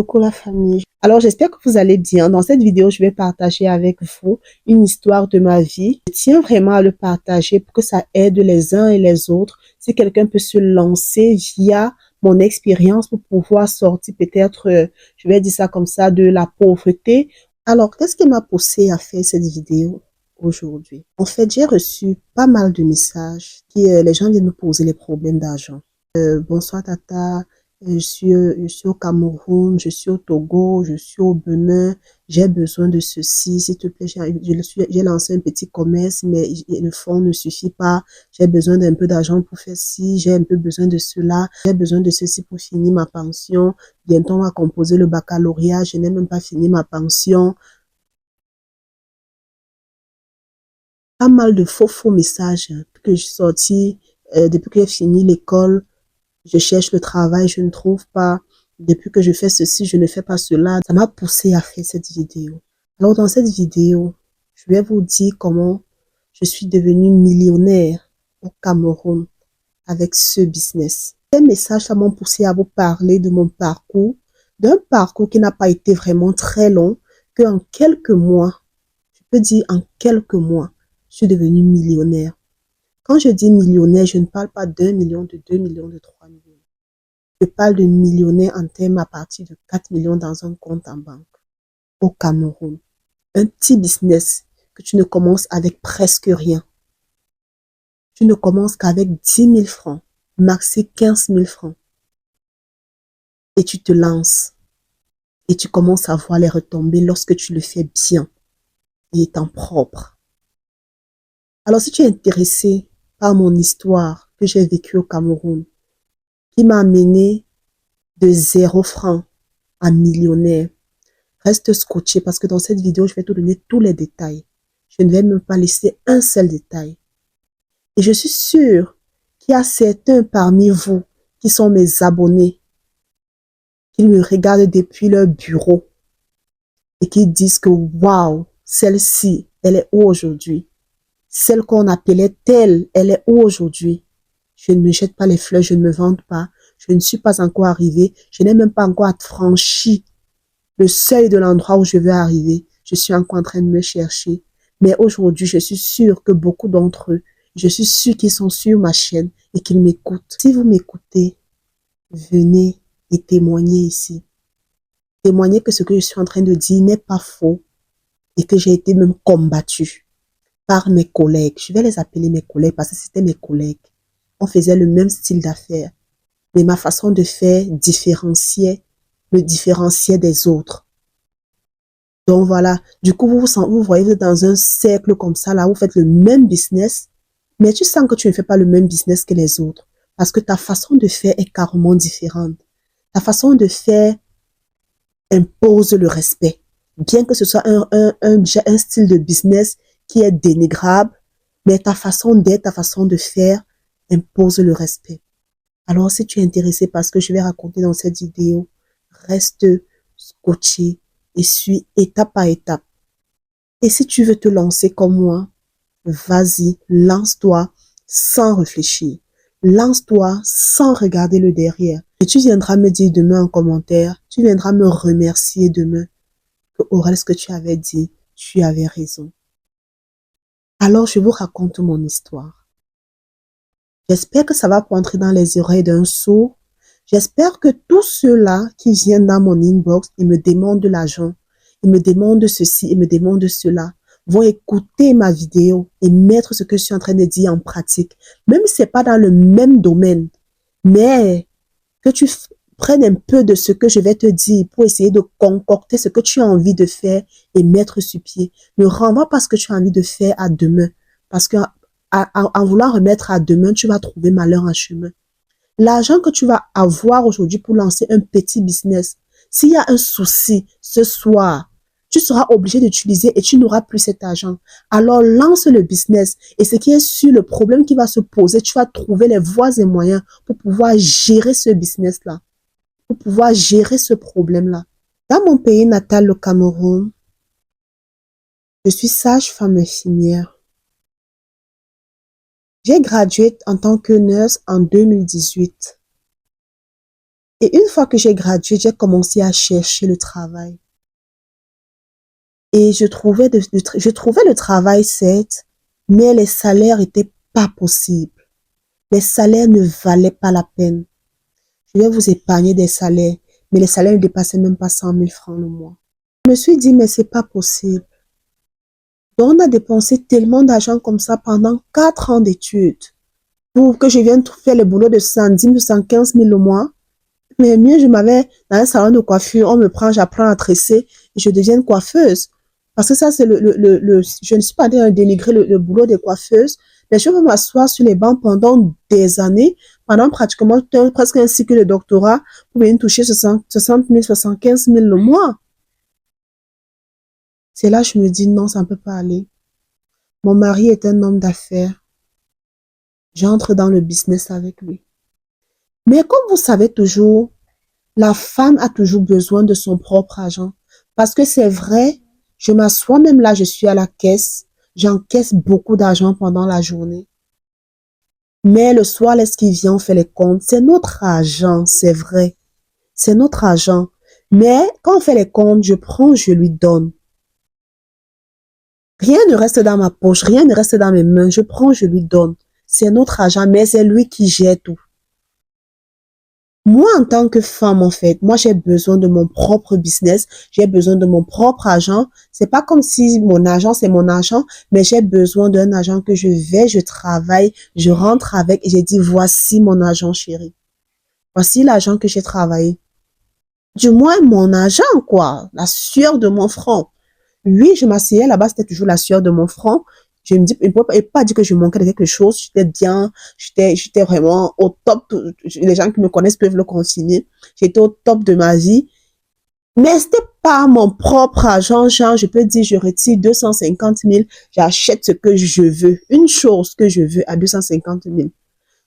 Coucou la famille. Alors j'espère que vous allez bien. Dans cette vidéo, je vais partager avec vous une histoire de ma vie. Je tiens vraiment à le partager pour que ça aide les uns et les autres. Si quelqu'un peut se lancer via mon expérience pour pouvoir sortir peut-être, je vais dire ça comme ça, de la pauvreté. Alors, qu'est-ce qui m'a poussé à faire cette vidéo aujourd'hui? En fait, j'ai reçu pas mal de messages qui, les gens viennent me poser les problèmes d'argent. Bonsoir Tata. Je suis au Cameroun, je suis au Togo, je suis au Bénin, j'ai besoin de ceci, s'il te plaît, j'ai lancé un petit commerce, mais le fonds ne suffit pas, j'ai besoin d'un peu d'argent pour faire ci, j'ai un peu besoin de cela, j'ai besoin de ceci pour finir ma pension, bientôt on va composer le baccalauréat, je n'ai même pas fini ma pension. Pas mal de faux messages que j'ai sortis depuis que j'ai fini l'école. Je cherche le travail, je ne trouve pas. Depuis que je fais ceci, je ne fais pas cela. Ça m'a poussé à faire cette vidéo. Alors, dans cette vidéo, je vais vous dire comment je suis devenue millionnaire au Cameroun avec ce business. Ces messages, ça m'ont poussé à vous parler de mon parcours, d'un parcours qui n'a pas été vraiment très long, qu'en quelques mois, je peux dire en quelques mois, je suis devenue millionnaire. Quand je dis millionnaire, je ne parle pas d'1 million, de 2 millions, de 3 millions. Je parle de millionnaire en termes à partir de 4 millions dans un compte en banque au Cameroun. Un petit business que tu ne commences avec presque rien. Tu ne commences qu'avec 10 000 francs, maxi 15 000 francs. Et tu te lances. Et tu commences à voir les retombées lorsque tu le fais bien et étant propre. Alors si tu es intéressé par mon histoire que j'ai vécue au Cameroun, qui m'a amené de 0 francs à millionnaire, reste scotché parce que dans cette vidéo, je vais te donner tous les détails. Je ne vais même pas laisser un seul détail. Et je suis sûre qu'il y a certains parmi vous qui sont mes abonnés, qui me regardent depuis leur bureau et qui disent que waouh, celle-ci, elle est où aujourd'hui? Celle qu'on appelait telle, elle est où aujourd'hui? Je ne me jette pas les fleurs, je ne me vante pas. Je ne suis pas encore arrivée. Je n'ai même pas encore franchi le seuil de l'endroit où je veux arriver. Je suis encore en train de me chercher. Mais aujourd'hui, je suis sûre que beaucoup d'entre eux, je suis sûre qu'ils sont sur ma chaîne et qu'ils m'écoutent. Si vous m'écoutez, venez et témoignez ici. Témoignez que ce que je suis en train de dire n'est pas faux et que j'ai été même combattue par mes collègues. Je vais les appeler mes collègues parce que c'était mes collègues. On faisait le même style d'affaires. Mais ma façon de faire me différenciait des autres. Donc voilà, du coup, vous voyez, vous êtes dans un cercle comme ça, là, vous faites le même business, mais tu sens que tu ne fais pas le même business que les autres. Parce que ta façon de faire est carrément différente. Ta façon de faire impose le respect. Bien que ce soit un style de business qui est dénigrable, mais ta façon d'être, ta façon de faire impose le respect. Alors, si tu es intéressé par ce que je vais raconter dans cette vidéo, reste scotché et suis étape par étape. Et si tu veux te lancer comme moi, vas-y, lance-toi sans réfléchir. Lance-toi sans regarder le derrière. Et tu viendras me dire demain en commentaire, tu viendras me remercier demain que Aurel, ce que tu avais dit, tu avais raison. Alors, je vous raconte mon histoire. J'espère que ça va pas entrer dans les oreilles d'un sourd. J'espère que tous ceux-là qui viennent dans mon inbox et me demandent de l'argent, ils me demandent ceci, ils me demandent cela, vont écouter ma vidéo et mettre ce que je suis en train de dire en pratique. Même si c'est pas dans le même domaine, mais que tu prennes un peu de ce que je vais te dire pour essayer de concocter ce que tu as envie de faire et mettre sur pied. Ne renvoie pas ce que tu as envie de faire à demain. Parce que en vouloir remettre à demain, tu vas trouver malheur en chemin. L'argent que tu vas avoir aujourd'hui pour lancer un petit business, s'il y a un souci ce soir, tu seras obligé d'utiliser et tu n'auras plus cet argent. Alors lance le business et ce qui est sûr, le problème qui va se poser, tu vas trouver les voies et moyens pour pouvoir gérer ce business-là, pour pouvoir gérer ce problème-là. Dans mon pays natal, le Cameroun, je suis sage-femme infirmière. J'ai gradué en tant que nurse en 2018. Et une fois que j'ai gradué, j'ai commencé à chercher le travail. Et je trouvais le travail, certes, mais les salaires étaient pas possibles. Les salaires ne valaient pas la peine. Je vais vous épargner des salaires, mais les salaires ne dépassaient même pas 100 000 francs le mois. Je me suis dit, mais c'est pas possible. Donc, on a dépensé tellement d'argent comme ça pendant 4 ans d'études pour que je vienne faire le boulot de 110 000, 115 000 le mois. Mais mieux, je m'avais dans un salon de coiffure, on me prend, j'apprends à tresser et je deviens coiffeuse. Parce que ça, c'est je ne suis pas en train de dénigrer le boulot des coiffeuses, mais je peux m'asseoir sur les bancs pendant des années, pendant pratiquement presque un cycle de doctorat, pour venir toucher 60 000, 75 000 le mois. C'est là que je me dis, non, ça ne peut pas aller. Mon mari est un homme d'affaires. J'entre dans le business avec lui. Mais comme vous savez toujours, la femme a toujours besoin de son propre argent. Parce que c'est vrai, je m'assois même là, je suis à la caisse, j'encaisse beaucoup d'argent pendant la journée. Mais le soir, lorsqu'il vient, on fait les comptes. C'est notre argent, c'est vrai. C'est notre argent. Mais quand on fait les comptes, je prends, je lui donne. Rien ne reste dans ma poche, rien ne reste dans mes mains. Je prends, je lui donne. C'est notre argent, mais c'est lui qui gère tout. Moi, en tant que femme, en fait, moi, j'ai besoin de mon propre business. J'ai besoin de mon propre argent. C'est pas comme si mon argent, c'est mon argent, mais j'ai besoin d'un argent que je travaille, je rentre avec et j'ai dit, voici mon argent, chérie. Voici l'argent que j'ai travaillé. Du moins, mon argent, quoi. La sueur de mon front. Oui, je m'asseyais là-bas, c'était toujours la sueur de mon front. Je me dis, il ne peut pas dire que je manquais de quelque chose. J'étais bien, j'étais vraiment au top. Les gens qui me connaissent peuvent le consigner. J'étais au top de ma vie. Mais c'était pas mon propre argent, genre, je peux dire, je retire 250 000, j'achète ce que je veux. Une chose que je veux à 250 000.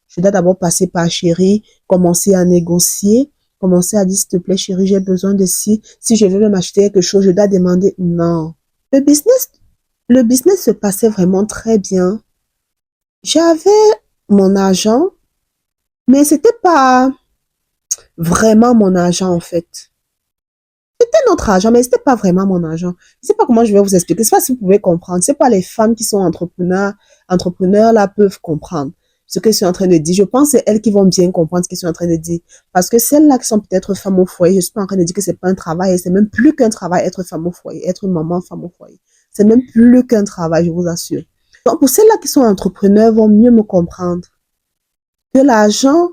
Je dois d'abord passer par chérie, commencer à négocier, commencer à dire, s'il te plaît, chérie, j'ai besoin de ci. Si je veux même acheter quelque chose, je dois demander. Non. Le business, le business se passait vraiment très bien. J'avais mon argent, mais c'était pas vraiment mon argent, en fait. C'était notre argent, mais c'était pas vraiment mon argent. Je sais pas comment je vais vous expliquer. Je sais pas si vous pouvez comprendre. C'est pas les femmes qui sont entrepreneurs là peuvent comprendre ce que je suis en train de dire. Je pense que c'est elles qui vont bien comprendre ce que je suis en train de dire. Parce que celles-là qui sont peut-être femmes au foyer, je suis pas en train de dire que c'est pas un travail, c'est même plus qu'un travail être femme au foyer, être maman, femme au foyer. C'est même plus qu'un travail, je vous assure. Donc, pour celles-là qui sont entrepreneurs, vont mieux me comprendre que l'argent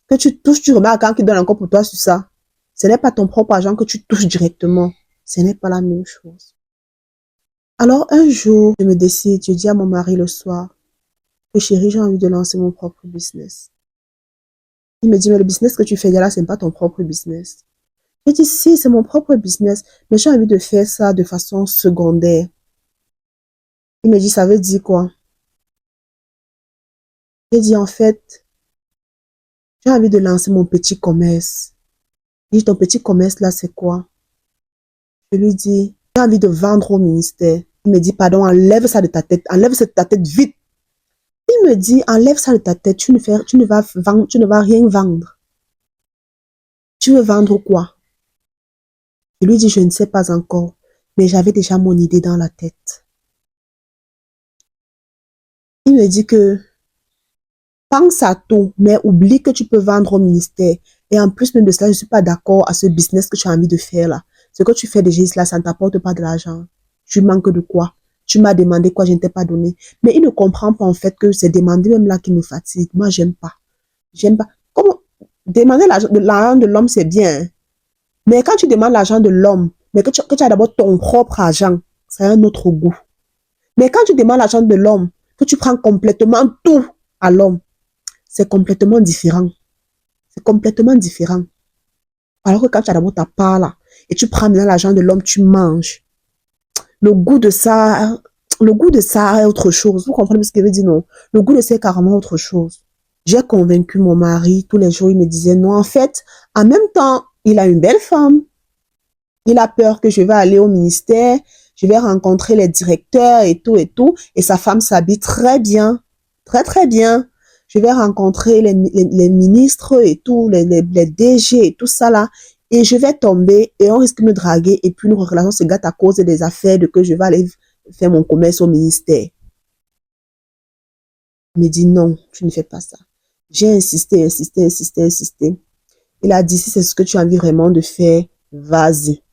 que tu touches, tu remarques quand qui donne encore pour toi sur ça. Ce n'est pas ton propre argent que tu touches directement. Ce n'est pas la même chose. Alors, un jour, je me décide, je dis à mon mari le soir, que chérie, j'ai envie de lancer mon propre business. Il me dit, mais le business que tu fais là, ce n'est pas ton propre business. Je dis, si, c'est mon propre business, mais j'ai envie de faire ça de façon secondaire. Il me dit, ça veut dire quoi? J'ai dit, en fait, j'ai envie de lancer mon petit commerce. Il dit, ton petit commerce là, c'est quoi? Je lui dis, j'ai envie de vendre au ministère. Il me dit, pardon, enlève ça de ta tête. Enlève ça de ta tête vite. Il me dit, enlève ça de ta tête. Tu ne vas rien vendre. Tu veux vendre quoi? Je lui dis, je ne sais pas encore. Mais j'avais déjà mon idée dans la tête. Il me dit que pense à tout, mais oublie que tu peux vendre au ministère. Et en plus même de cela, je ne suis pas d'accord à ce business que tu as envie de faire là. Ce que tu fais déjà là, ça ne t'apporte pas de l'argent. Tu manques de quoi? Tu m'as demandé quoi, je ne t'ai pas donné. Mais il ne comprend pas en fait que c'est demander même là qui me fatigue. Moi, j'aime pas. J'aime pas. Comment demander l'argent de l'homme, c'est bien. Hein. Mais quand tu demandes l'argent de l'homme, mais que tu as d'abord ton propre argent, c'est un autre goût. Mais quand tu demandes l'argent de l'homme, que tu prends complètement tout à l'homme, c'est complètement différent. C'est complètement différent. Alors que quand tu as d'abord ta part là, et tu prends maintenant l'argent de l'homme, tu manges. Le goût de ça est autre chose. Vous comprenez ce que je veux dire, non? Le goût de ça est carrément autre chose. J'ai convaincu mon mari, tous les jours, il me disait non. En fait, en même temps, il a une belle femme. Il a peur que je vais aller au ministère, je vais rencontrer les directeurs et tout, et sa femme s'habille très bien, très très bien. Je vais rencontrer les ministres et tout, les DG et tout ça là. Et je vais tomber et on risque de me draguer et puis nos relations se gâtent à cause des affaires de que je vais aller faire mon commerce au ministère. Il me dit non, tu ne fais pas ça. J'ai insisté, insisté, insisté, insisté. Il a dit si c'est ce que tu as envie vraiment de faire, vas-y.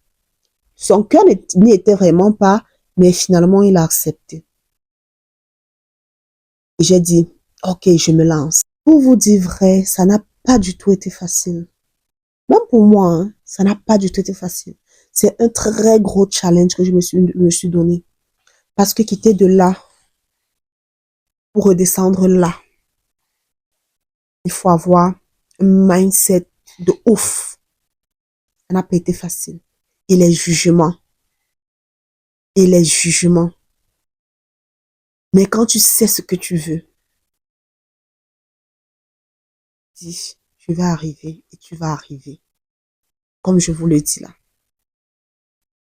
Son cœur n'y était vraiment pas, mais finalement il a accepté. Et j'ai dit, ok, je me lance. Pour vous dire vrai, ça n'a pas du tout été facile. Même pour moi, hein, ça n'a pas du tout été facile. C'est un très gros challenge que je me suis donné. Parce que quitter de là pour redescendre là, il faut avoir un mindset de ouf. Ça n'a pas été facile. Et les jugements. Et les jugements. Mais quand tu sais ce que tu veux, dis, je vais arriver et tu vas arriver. Comme je vous le dis là.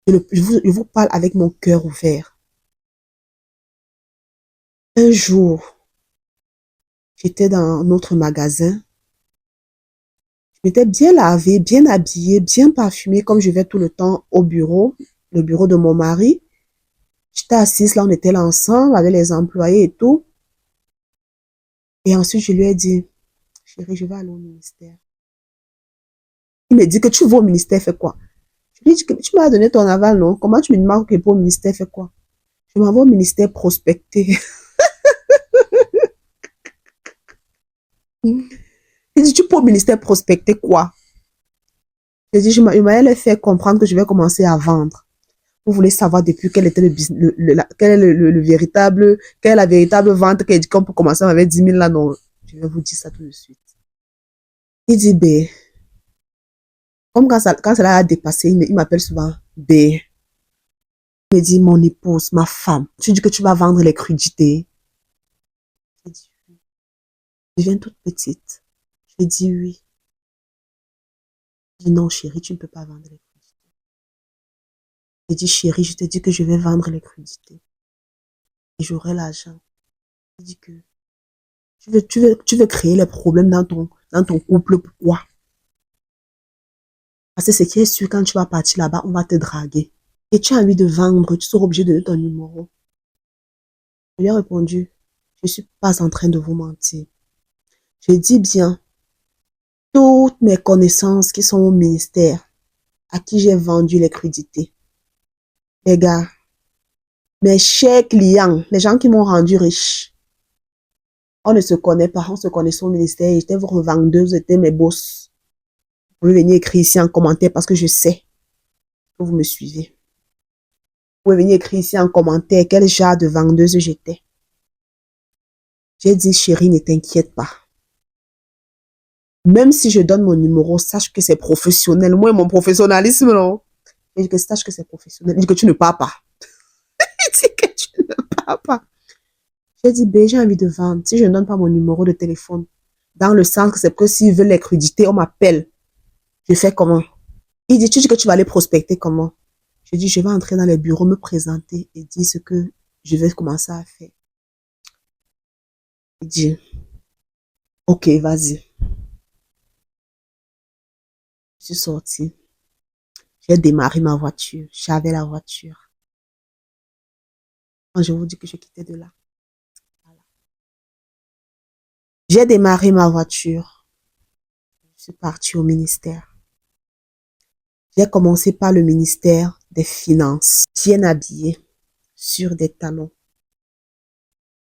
Je vous parle avec mon cœur ouvert. Un jour, j'étais dans notre magasin. Je m'étais bien lavée, bien habillée, bien parfumée, comme je vais tout le temps au bureau, le bureau de mon mari. J'étais assise là, on était là ensemble avec les employés et tout. Et ensuite, je lui ai dit, chérie, je vais aller au ministère. Il me dit que tu vas au ministère, fais quoi? Je lui ai dit que tu m'as donné ton aval, non? Comment tu me demandes que pour au ministère, fais quoi? Je m'en vais au ministère prospecter. Il dit, tu peux au ministère prospecter quoi? Je dis, je m'allais faire comprendre que je vais commencer à vendre. Vous voulez savoir depuis quel était quel est quelle est la véritable vente qu'on peut commencer avec 10 000 là, non. Je vais vous dire ça tout de suite. Il dit, B. Comme quand cela a dépassé, il m'appelle souvent B. Il me dit, mon épouse, ma femme, tu dis que tu vas vendre les crudités. Je dis, oui. Je viens toute petite. Je dis, oui. Je dis, non, chérie, tu ne peux pas vendre les crudités. Je dis, chérie, je te dis que je vais vendre les crudités. Et j'aurai l'argent. Il dit que tu veux créer les problèmes dans ton couple, pourquoi? Parce que ce qui est sûr, quand tu vas partir là-bas, on va te draguer. Et tu as envie de vendre, tu seras obligé de donner ton numéro. Je lui ai répondu, je ne suis pas en train de vous mentir. Je dis bien, toutes mes connaissances qui sont au ministère, à qui j'ai vendu les crudités. Les gars, mes chers clients, les gens qui m'ont rendu riche, on ne se connaît pas, on se connaissait au ministère, j'étais revendeuse, j'étais mes boss. Vous pouvez venir écrire ici en commentaire parce que je sais que vous me suivez. Vous pouvez venir écrire ici en commentaire quel genre de vendeuse j'étais. J'ai dit, chérie, ne t'inquiète pas. Même si je donne mon numéro, sache que c'est professionnel. Moi, mon professionnalisme, non. Il dit que sache que c'est professionnel. Il dit que tu ne pars pas. Il dit que tu ne pars pas. J'ai dit, ben, j'ai envie de vendre. Si je ne donne pas mon numéro de téléphone, dans le sens que c'est que s'ils veulent les crudités, on m'appelle. Je fais comment? Il dit, tu dis que tu vas aller prospecter comment? Je dis, je vais entrer dans les bureaux, me présenter et dire ce que je vais commencer à faire. Il dit, ok, vas-y. Je suis sortie. J'ai démarré ma voiture. J'avais la voiture. Quand je vous dis que je quittais de là. Voilà. J'ai démarré ma voiture. Je suis partie au ministère. J'ai commencé par le ministère des Finances. Bien habillée, sur des talons.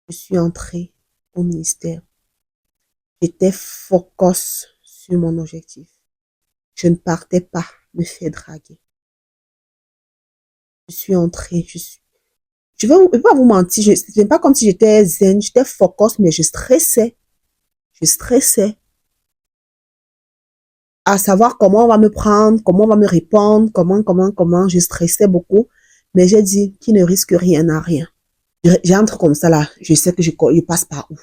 Je suis entrée au ministère. J'étais focus sur mon objectif. Je ne partais pas me faire draguer. Je suis entrée, je vais pas vous mentir, c'est pas comme si j'étais zen, j'étais focus, mais je stressais. Je stressais. À savoir comment on va me prendre, comment on va me répondre, comment. Je stressais beaucoup. Mais j'ai dit, qui ne risque rien n'a rien. J'entre comme ça là, je sais que je passe par où.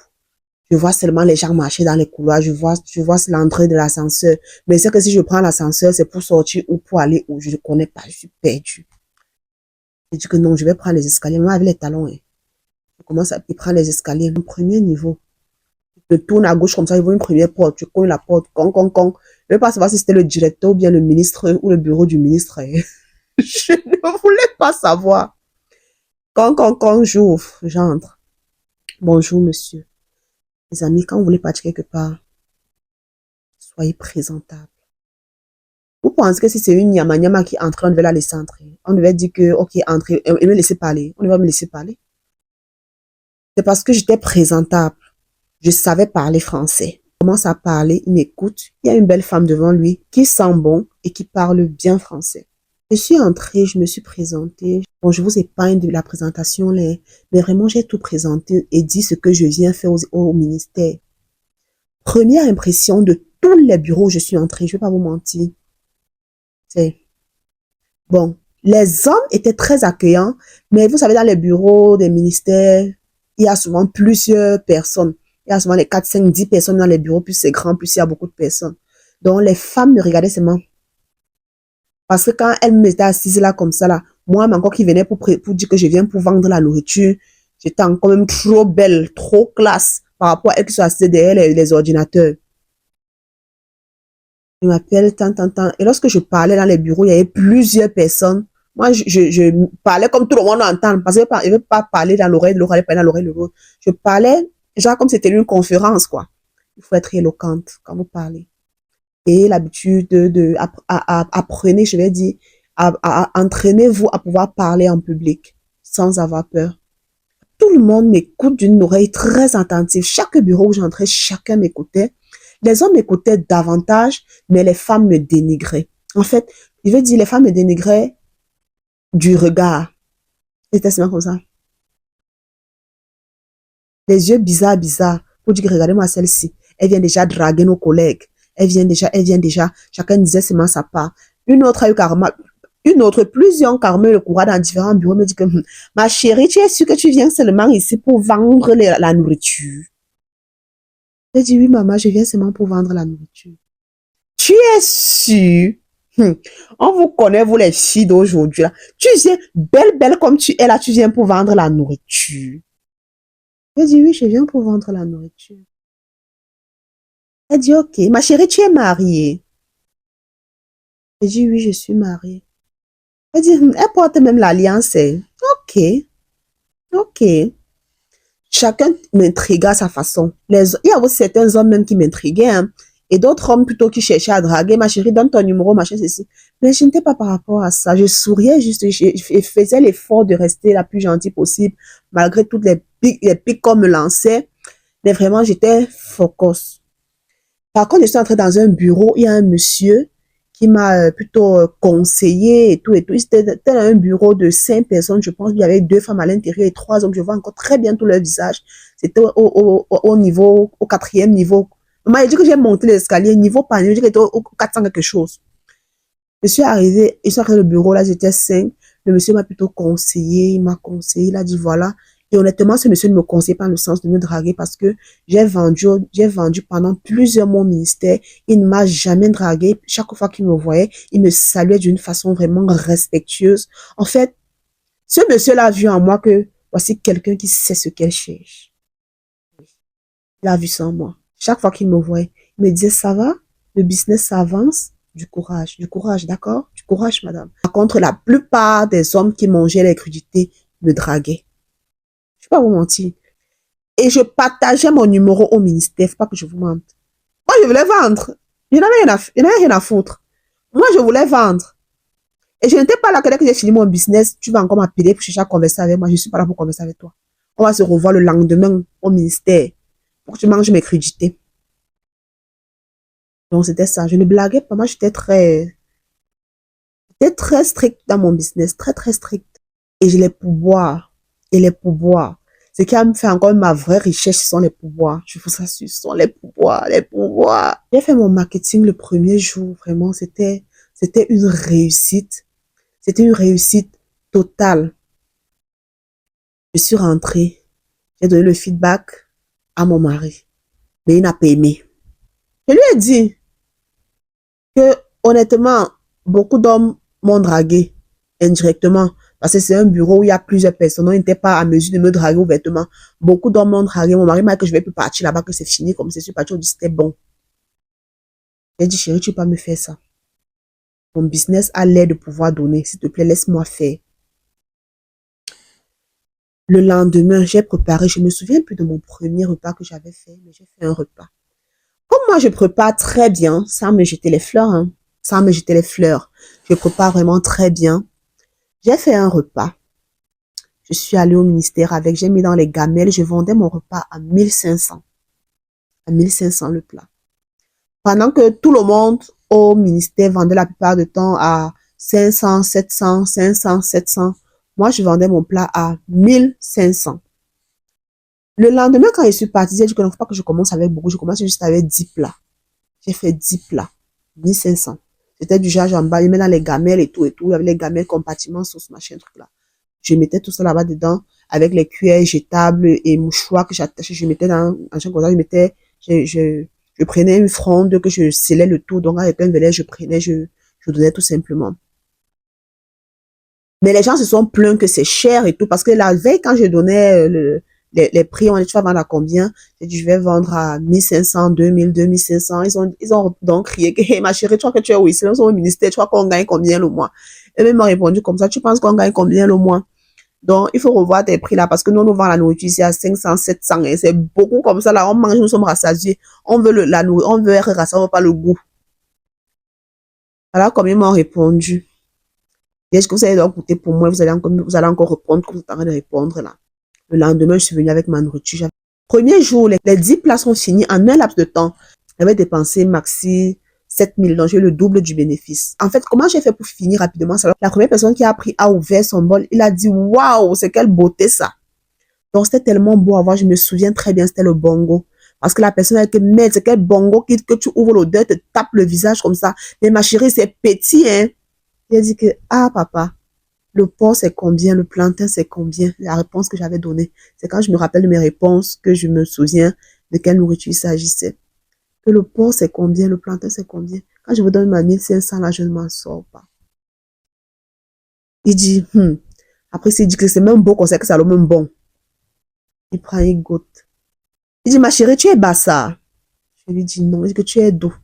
Je vois seulement les gens marcher dans les couloirs, je vois l'entrée de l'ascenseur. Mais c'est que si je prends l'ascenseur, c'est pour sortir ou pour aller où je ne connais pas, je suis perdue. Je dis que non, je vais prendre les escaliers, même avec les talons. Hein. Je commence à prendre les escaliers. Mon premier niveau, Je tourne à gauche comme ça, je vois une première porte, je cogne la porte, con. Je ne veux pas savoir si c'était le directeur ou bien le ministre ou le bureau du ministre. Je ne voulais pas savoir. Quand j'ouvre, j'entre. Bonjour, monsieur. Les amis, quand vous voulez partir quelque part, soyez présentable. Vous pensez que si c'est une nyama qui entre, on devait la laisser entrer. On devait dire que, ok, entrez, et me laisser parler. On devait me laisser parler. C'est parce que j'étais présentable. Je savais parler français. Il commence à parler, il m'écoute. Il y a une belle femme devant lui qui sent bon et qui parle bien français. Je suis entrée, je me suis présentée. Bon, je vous épargne de la présentation, mais vraiment, j'ai tout présenté et dit ce que je viens faire au ministère. Première impression de tous les bureaux où je suis entrée, je ne vais pas vous mentir. C'est bon. Les hommes étaient très accueillants, mais vous savez, dans les bureaux des ministères, il y a souvent plusieurs personnes. Il y a souvent les 4, 5, 10 personnes dans les bureaux, plus c'est grand, plus il y a beaucoup de personnes. Donc, les femmes me regardaient seulement. Parce que quand elles m'étaient assises là, comme ça, là, moi, encore qui venait pour dire que je viens pour vendre la nourriture, j'étais encore même trop belle, trop classe par rapport à elles qui sont assises derrière les ordinateurs. Je m'appelle tant. Et lorsque je parlais dans les bureaux, il y avait plusieurs personnes. Moi, je parlais comme tout le monde entend, parce que je ne veux pas parler dans l'oreille de l'autre, pas dans l'oreille de l'autre. Je parlais, genre comme c'était une conférence, quoi. Il faut être éloquente quand vous parlez. Et l'habitude apprenez, je vais dire, entraînez-vous à pouvoir parler en public sans avoir peur. Tout le monde m'écoute d'une oreille très attentive. Chaque bureau où j'entrais, chacun m'écoutait. Les hommes m'écoutaient davantage, mais les femmes me dénigraient. En fait, je veux dire, les femmes me dénigraient du regard. C'était seulement comme ça. Les yeux bizarres. Pour dire que regardez-moi celle-ci. Elle vient déjà draguer nos collègues. Elle vient déjà. Chacun disait seulement sa part. Une autre a eu carrément, plusieurs carrément le courage dans différents bureaux me dit que ma chérie, tu es sûre que tu viens seulement ici pour vendre la nourriture? J'ai dit oui, maman, je viens seulement pour vendre la nourriture. Tu es sûre? On vous connaît, vous les filles d'aujourd'hui là. Tu viens belle comme tu es là, tu viens pour vendre la nourriture. J'ai dit oui, je viens pour vendre la nourriture. Elle dit ok, ma chérie, tu es mariée? J'ai dit oui, je suis mariée. Elle dit, elle porte même l'alliance. Ok. Chacun m'intriguait à sa façon. Il y avait certains hommes même qui m'intriguaient, hein, et d'autres hommes plutôt qui cherchaient à draguer. Ma chérie, donne ton numéro, machin, ceci. Mais je n'étais pas par rapport à ça. Je souriais juste, je faisais l'effort de rester la plus gentille possible, malgré toutes les pics qu'on me lançait. Mais vraiment, j'étais focus. Par contre, je suis entrée dans un bureau, il y a un monsieur qui m'a plutôt conseillé et tout. C'était un bureau de 5 personnes, je pense. Il y avait 2 femmes à l'intérieur et 3 hommes. Je vois encore très bien tout leur visage. C'était au niveau, au 4e niveau. Moi, il dit que j'ai monté l'escalier, niveau pas, il dit que j'étais au 400 quelque chose. Je suis arrivée dans le bureau, là, j'étais 5. Le monsieur m'a plutôt conseillé, il m'a conseillé, il a dit voilà. Et honnêtement, ce monsieur ne me conseille pas dans le sens de me draguer parce que j'ai vendu pendant plusieurs mois au ministère. Il ne m'a jamais dragué. Chaque fois qu'il me voyait, il me saluait d'une façon vraiment respectueuse. En fait, ce monsieur-là a vu en moi que voici quelqu'un qui sait ce qu'elle cherche. Il a vu ça en moi. Chaque fois qu'il me voyait, il me disait ça va, le business avance. Du courage, d'accord? Du courage, madame. Par contre, la plupart des hommes qui mangeaient les crudités me draguaient. Je ne vais pas vous mentir. Et je partageais mon numéro au ministère. Faut pas que je vous mente. Moi, je voulais vendre. Il n'y en avait rien à foutre. Moi, je voulais vendre. Et je n'étais pas là que dès que j'ai fini mon business, tu vas encore m'appeler pour chercher à converser avec moi. Je ne suis pas là pour converser avec toi. On va se revoir le lendemain au ministère pour que tu manges mes crudités. Donc, c'était ça. Je ne blaguais pas. Moi, j'étais très strict dans mon business. Très strict. Et j'ai les pouvoirs. Et les pouvoirs. Ce qui a fait encore ma vraie richesse, ce sont les pouvoirs. Je vous assure, ce sont les pouvoirs. J'ai fait mon marketing le premier jour. Vraiment, c'était une réussite. C'était une réussite totale. Je suis rentrée. J'ai donné le feedback à mon mari. Mais il n'a pas aimé. Je lui ai dit que, honnêtement, beaucoup d'hommes m'ont dragué indirectement. Parce que c'est un bureau où il y a plusieurs personnes. On n'était pas à mesure de me draguer ouvertement. Beaucoup d'hommes m'ont dragué. Mon mari m'a dit que je vais plus partir là-bas, que c'est fini. Comme c'est sur parti, on dit c'était bon. J'ai dit, chérie, tu peux pas me faire ça. Mon business a l'air de pouvoir donner. S'il te plaît, laisse-moi faire. Le lendemain, j'ai préparé. Je me souviens plus de mon premier repas que j'avais fait, mais j'ai fait un repas. Comme moi, je prépare très bien, sans me jeter les fleurs, hein, sans me jeter les fleurs. Je prépare vraiment très bien. J'ai fait un repas. Je suis allée au ministère avec, j'ai mis dans les gamelles, je vendais mon repas à 1500. À 1500 le plat. Pendant que tout le monde au ministère vendait la plupart du temps à 500, 700, 500, 700. Moi, je vendais mon plat à 1500. Le lendemain, quand je suis partie, j'ai dit que non, faut pas que je commence avec beaucoup, je commence juste avec 10 plats. J'ai fait 10 plats, 1500. C'était du genre, j'en bas, je mets dans les gamelles et tout, il y avait les gamelles, compartiments, sauce, machin, truc là. Je mettais tout ça là-bas dedans, avec les cuillères jetables et mouchoirs que j'attachais, je mettais dans un champ comme ça, je prenais une fronde que je scellais le tout, donc avec un verre, je prenais, je donnais tout simplement. Mais les gens se sont plaints que c'est cher et tout, parce que la veille, quand je donnais les prix, on dit, tu vas vendre à combien? J'ai dit, je vais vendre à 1500, 2000, 2500. Ils ont donc crié que, hey, ma chérie, tu crois que tu es où ici? Nous sommes au ministère, tu crois qu'on gagne combien le mois? Et même m'a répondu comme ça, tu penses qu'on gagne combien le mois? Donc, il faut revoir tes prix là, parce que nous vendons la nourriture ici à 500, 700, et c'est beaucoup comme ça là, on mange, nous sommes rassasiés. On veut la nourriture, on veut être rassasié, on veut pas le goût. Voilà comme ils m'ont répondu. Est-ce que vous allez donc goûter pour moi, vous allez encore répondre comme vous êtes en train de répondre là. Le lendemain, je suis venue avec ma nourriture. Premier jour, les 10 plats sont finis en un laps de temps. J'avais dépensé maxi 7000, donc j'ai eu le double du bénéfice. En fait, comment j'ai fait pour finir rapidement ça? La première personne qui a pris a ouvert son bol, il a dit waouh, c'est quelle beauté ça. Donc c'était tellement beau à voir, je me souviens très bien, c'était le bongo. Parce que la personne a été mais c'est quel bongo que tu ouvres l'odeur, te tape le visage comme ça. Mais ma chérie, c'est petit, hein. J'ai dit que, ah papa, le porc c'est combien, le plantain c'est combien? La réponse que j'avais donnée, c'est quand je me rappelle de mes réponses que je me souviens de quelle nourriture il s'agissait. Que le porc c'est combien, le plantain c'est combien? Quand je vous donne ma 1500 là, je ne m'en sors pas. Il dit, après il dit que c'est même beau qu'on sait que c'est le même bon. Il prend une goutte. Il dit, ma chérie, tu es bassa. Je lui dis non, il dit que tu es doux.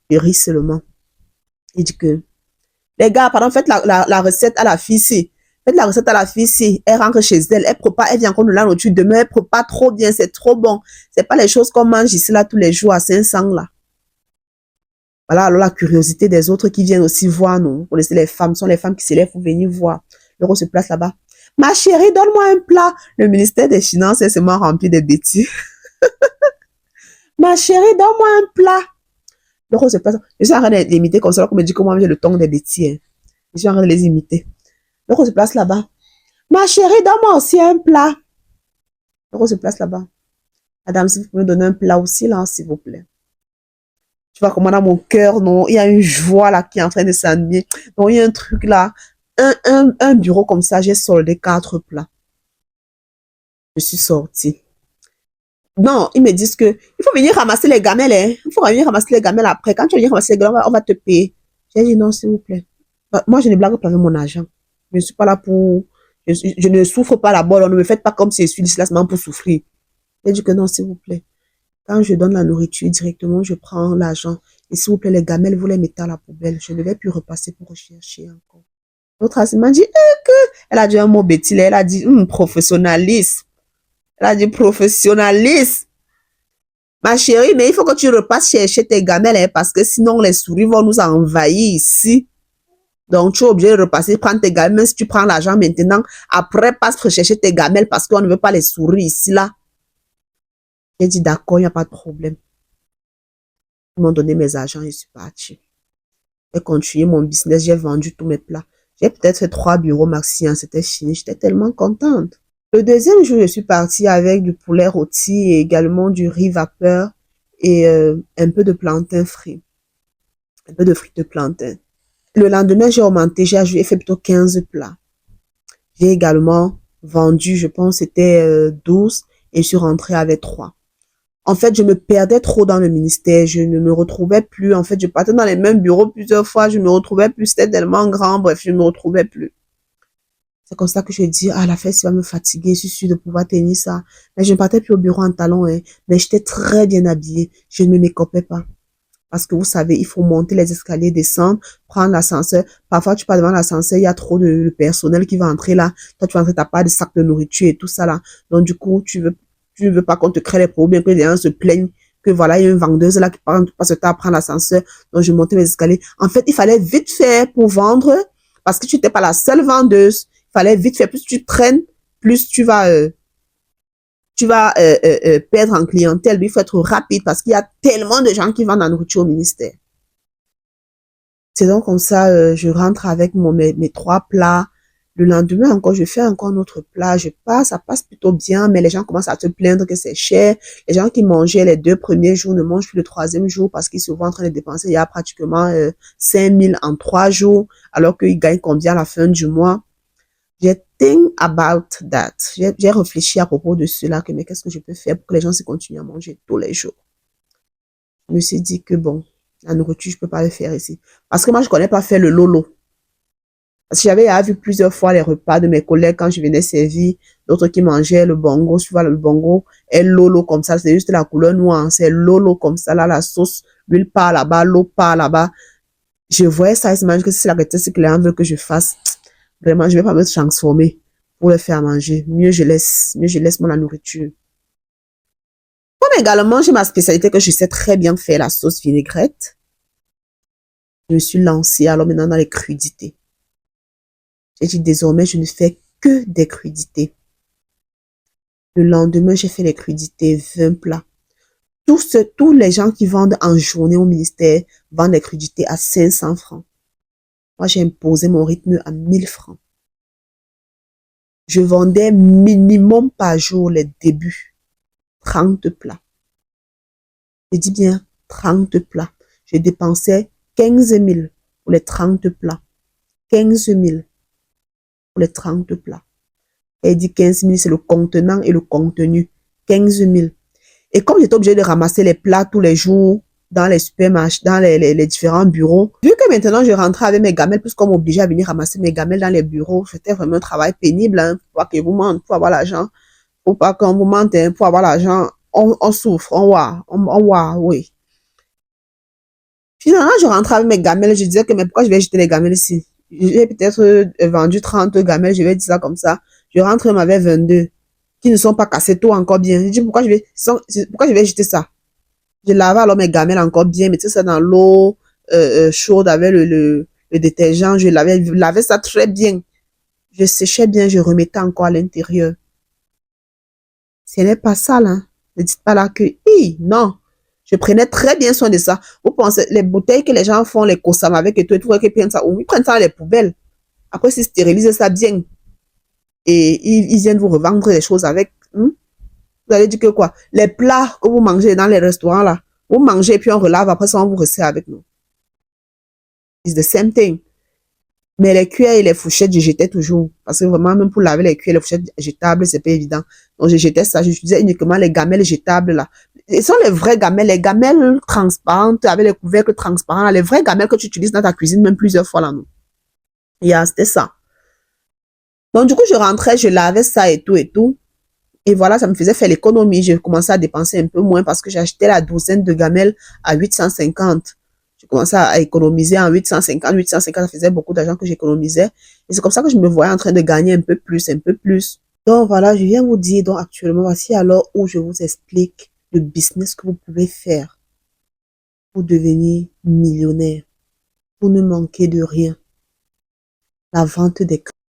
Il rit seulement. Il dit que, les gars, pardon, faites la recette à la fille ici. Faites la recette à la fille ici. Elle rentre chez elle. Elle prépare, elle vient encore de la nourriture demain. Elle prépare trop bien. C'est trop bon. C'est pas les choses qu'on mange ici là tous les jours à 500 là. Voilà, alors la curiosité des autres qui viennent aussi voir, non. Vous connaissez les femmes, ce sont les femmes qui s'élèvent pour venir voir. L'euro se place là-bas. Ma chérie, donne-moi un plat. Le ministère des Finances est seulement rempli de bêtises. Ma chérie, donne-moi un plat. L'euro se place. Je suis en train d'imiter comme ça, alors qu'on me dit comment j'ai le ton des bêtises. Je suis en train de les imiter. L'euro se place là-bas. Ma chérie, donne-moi aussi un plat. L'euro se place là-bas. Madame, si vous pouvez me donner un plat aussi, là, s'il vous plaît. Tu vois comment dans mon cœur, non, il y a une joie là qui est en train de s'animer. Donc, il y a un truc là. Un bureau comme ça, j'ai soldé 4 plats. Je suis sortie. Non, ils me disent que il faut venir ramasser les gamelles, hein. Il faut venir ramasser les gamelles après. Quand tu vas venir ramasser les gamelles, on va te payer. J'ai dit non, s'il vous plaît. Moi, je ne blague pas avec mon argent. Je ne suis pas là pour... Je ne souffre pas là-bas. Ne me faites pas comme si je suis ici là seulement pour souffrir. J'ai dit que non, s'il vous plaît. Quand je donne la nourriture directement, je prends l'argent. Et s'il vous plaît, les gamelles, vous les mettez à la poubelle. Je ne vais plus repasser pour rechercher encore. L'autre m'a dit elle a dit un mot bêtise. Elle a dit professionnalisme. Elle a dit professionnalisme. Ma chérie, mais il faut que tu repasses chercher tes gamelles, hein, parce que sinon les souris vont nous envahir ici. Donc, tu es obligé de repasser, prendre tes gamelles. Même si tu prends l'argent maintenant, après, passe rechercher tes gamelles parce qu'on ne veut pas les souris ici, là. J'ai dit, d'accord, il n'y a pas de problème. Ils m'ont donné mes argents et je suis partie. J'ai continué mon business, j'ai vendu tous mes plats. J'ai peut-être fait 3 bureaux maxi, hein, c'était fini. J'étais tellement contente. Le deuxième jour, je suis partie avec du poulet rôti et également du riz vapeur et un peu de plantain frit. Un peu de frites de plantain. Le lendemain, j'ai augmenté, j'ai fait plutôt 15 plats. J'ai également vendu, je pense, c'était 12 et je suis rentrée avec 3. En fait, je me perdais trop dans le ministère, je ne me retrouvais plus. En fait, je partais dans les mêmes bureaux plusieurs fois, je me retrouvais plus, c'était tellement grand, bref, je ne me retrouvais plus. C'est comme ça que je dis, ah, la fête, ça va me fatiguer, je suis sûre de pouvoir tenir ça. Mais je ne partais plus au bureau en talons, hein, mais j'étais très bien habillée. Je ne me mécopais pas. Parce que vous savez, il faut monter les escaliers, descendre, prendre l'ascenseur. Parfois, tu pars devant l'ascenseur, il y a trop de personnel qui va entrer là. Toi, tu vas entrer, t'as pas de sac de nourriture et tout ça là. Donc, du coup, tu veux pas qu'on te crée les problèmes, que les gens se plaignent que voilà, il y a une vendeuse là qui passe le temps à prendre l'ascenseur. Donc, je montais mes escaliers. En fait, il fallait vite faire pour vendre parce que tu n'étais pas la seule vendeuse. Il fallait vite faire. Plus tu traînes, plus tu vas perdre en clientèle. Il faut être rapide parce qu'il y a tellement de gens qui vendent la nourriture au ministère. C'est donc comme ça, je rentre avec mes 3 plats. Le lendemain encore, je fais encore un autre plat. Je passe, ça passe plutôt bien, mais les gens commencent à se plaindre que c'est cher. Les gens qui mangeaient les 2 premiers jours ne mangent plus le 3e jour parce qu'ils se voient en train de dépenser il y a pratiquement 5 000 en 3 jours, alors qu'ils gagnent combien à la fin du mois. J'ai think about that. J'ai réfléchi à propos de cela, que mais qu'est-ce que je peux faire pour que les gens se continuent à manger tous les jours. Je me suis dit que bon, la nourriture, je peux pas le faire ici. Parce que moi, je connais pas faire le lolo. Parce que j'avais vu plusieurs fois les repas de mes collègues quand je venais servir, d'autres qui mangeaient le bongo, tu vois, le bongo est lolo comme ça, c'est juste la couleur noire, c'est lolo comme ça, là, la sauce, l'huile part là-bas, l'eau part là-bas. Je voyais ça et je que c'est la recette que les gens veulent que je fasse. Vraiment, je vais pas me transformer pour le faire manger. Mieux je laisse moi la nourriture. Comme également, j'ai ma spécialité que je sais très bien faire, la sauce vinaigrette. Je me suis lancée alors maintenant dans les crudités. J'ai dit désormais, je ne fais que des crudités. Le lendemain, j'ai fait les crudités, 20 plats. Tous les gens qui vendent en journée au ministère vendent les crudités à 500 francs. Moi, j'ai imposé mon rythme à 1000 francs. Je vendais minimum par jour les débuts. 30 plats. Je dis bien 30 plats. Je dépensais 15 000 pour les 30 plats. 15 000 pour les 30 plats. Elle dit 15 000, c'est le contenant et le contenu. 15 000. Et comme j'étais obligée de ramasser les plats tous les jours dans les supermarchés, dans les différents bureaux, vu que maintenant je rentrais avec mes gamelles, puisqu'on m'obligeait à venir ramasser mes gamelles dans les bureaux, c'était vraiment un travail pénible, hein, pour pas que vous mentez, pour avoir l'argent, pour pas qu'on vous mente, hein, pour avoir l'argent, on souffre, on voit, oui. Finalement, je rentrais avec mes gamelles, je disais que mais pourquoi je vais jeter les gamelles ici? J'ai peut-être vendu 30 gamelles, je vais dire ça comme ça. Je rentre même avec 22 qui ne sont pas cassées tout encore bien. Je dis pourquoi je vais jeter ça? Je lavais alors mes gamelles encore bien, mettais ça dans l'eau chaude avec le détergent, je lavais ça très bien. Je séchais bien, je remettais encore à l'intérieur. Ce n'est pas ça là. Ne dites pas là que, non. Je prenais très bien soin de ça. Vous pensez, les bouteilles que les gens font, les kosam avec et tout, qu'ils prennent ça, ou ils prennent ça dans les poubelles. Après, ils stérilisent ça bien. Et ils viennent vous revendre des choses avec. Vous allez dire que quoi? Les plats que vous mangez dans les restaurants là, vous mangez et puis on relave, après ça on vous resserre avec nous. It's the same thing. Mais les cuillères et les fourchettes, je jetais toujours. Parce que vraiment, même pour laver les cuillères et les fourchettes jetables, c'est pas évident. Donc, je jetais ça. J'utilisais uniquement les gamelles jetables, là. Ce sont les gamelles transparentes, avec les couvercles transparents, là, les vraies gamelles que tu utilises dans ta cuisine, même plusieurs fois, là, non. C'était ça. Donc, du coup, je rentrais, je lavais ça et tout et tout. Et voilà, ça me faisait faire l'économie. J'ai commencé à dépenser un peu moins parce que j'achetais la douzaine de gamelles à 850. Je commençais à économiser en 850. 850, ça faisait beaucoup d'argent que j'économisais. Et c'est comme ça que je me voyais en train de gagner un peu plus, un peu plus. Donc voilà, je viens vous dire, donc actuellement, voici alors où je vous explique le business que vous pouvez faire pour devenir millionnaire, pour ne manquer de rien. La vente des